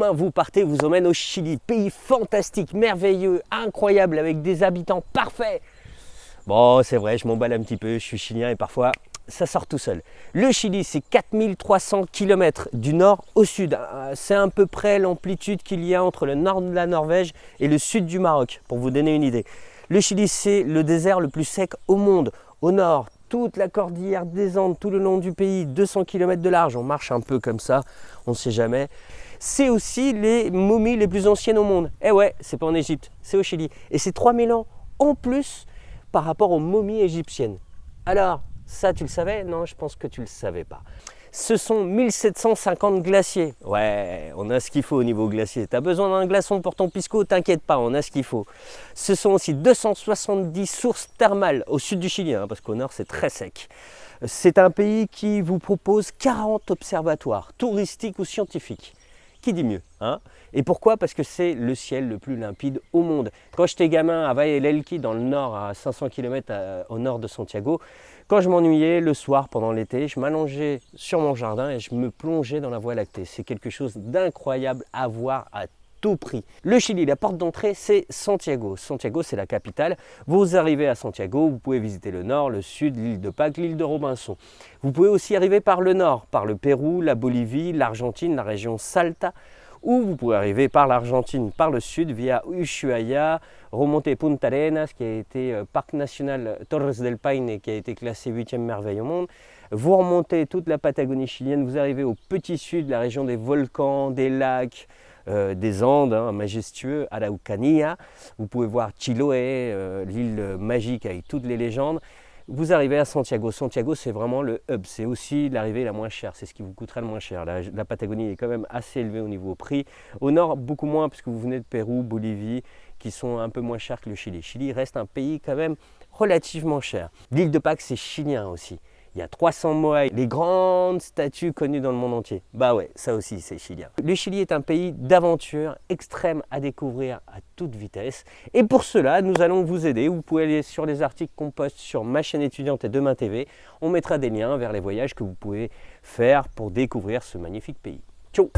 demain vous partez, vous emmène au Chili, pays fantastique, merveilleux, incroyable, avec des habitants parfaits. Bon, c'est vrai, je m'emballe un petit peu, je suis chilien et parfois ça sort tout seul. Le Chili, c'est 4300 km du nord au sud. C'est à peu près l'amplitude qu'il y a entre le nord de la Norvège et le sud du Maroc, pour vous donner une idée. Le Chili, c'est le désert le plus sec au monde. Au nord, toute la cordillère des Andes, tout le long du pays, 200 km de large. On marche un peu comme ça, on ne sait jamais. C'est aussi les momies les plus anciennes au monde. Eh ouais, c'est pas en Égypte, c'est au Chili. Et c'est 3000 ans en plus par rapport aux momies égyptiennes. Alors, ça tu le savais? Non, je pense que tu ne le savais pas. Ce sont 1750 glaciers. Ouais, on a ce qu'il faut au niveau glacier. Tu as besoin d'un glaçon pour ton pisco, t'inquiète pas, on a ce qu'il faut. Ce sont aussi 270 sources thermales au sud du Chili, parce qu'au nord c'est très sec. C'est un pays qui vous propose 40 observatoires touristiques ou scientifiques. Qui dit mieux, Et pourquoi? Parce que c'est le ciel le plus limpide au monde. Quand j'étais gamin à Valle del Elqui, dans le nord, à 500 km au nord de Santiago, quand je m'ennuyais le soir pendant l'été, je m'allongeais sur mon jardin et je me plongeais dans la Voie lactée. C'est quelque chose d'incroyable à voir à tout prix. Le Chili, la porte d'entrée, c'est Santiago. Santiago, c'est la capitale. Vous arrivez à Santiago, vous pouvez visiter le nord, le sud, l'île de Pâques, l'île de Robinson. Vous pouvez aussi arriver par le nord, par le Pérou, la Bolivie, l'Argentine, la région Salta, ou vous pouvez arriver par l'Argentine, par le sud, via Ushuaia, remonter Punta Arenas, qui a été parc national Torres del Paine, qui a été classé 8e merveille au monde. Vous remontez toute la Patagonie chilienne, vous arrivez au petit sud, la région des volcans, des lacs, des Andes, majestueux, Araucanía. Vous pouvez voir Chiloé, l'île magique avec toutes les légendes. Vous arrivez à Santiago. Santiago, c'est vraiment le hub. C'est aussi l'arrivée la moins chère. C'est ce qui vous coûtera le moins cher. La Patagonie est quand même assez élevée au niveau prix. Au nord, beaucoup moins, puisque vous venez de Pérou, Bolivie, qui sont un peu moins chers que le Chili. Le Chili reste un pays quand même relativement cher. L'île de Pâques, c'est chilien aussi. Il y a 300 moai, les grandes statues connues dans le monde entier. Bah ouais, ça aussi c'est chilien. Le Chili est un pays d'aventure extrême à découvrir à toute vitesse. Et pour cela, nous allons vous aider. Vous pouvez aller sur les articles qu'on poste sur ma chaîne étudiante et Demain TV. On mettra des liens vers les voyages que vous pouvez faire pour découvrir ce magnifique pays. Ciao!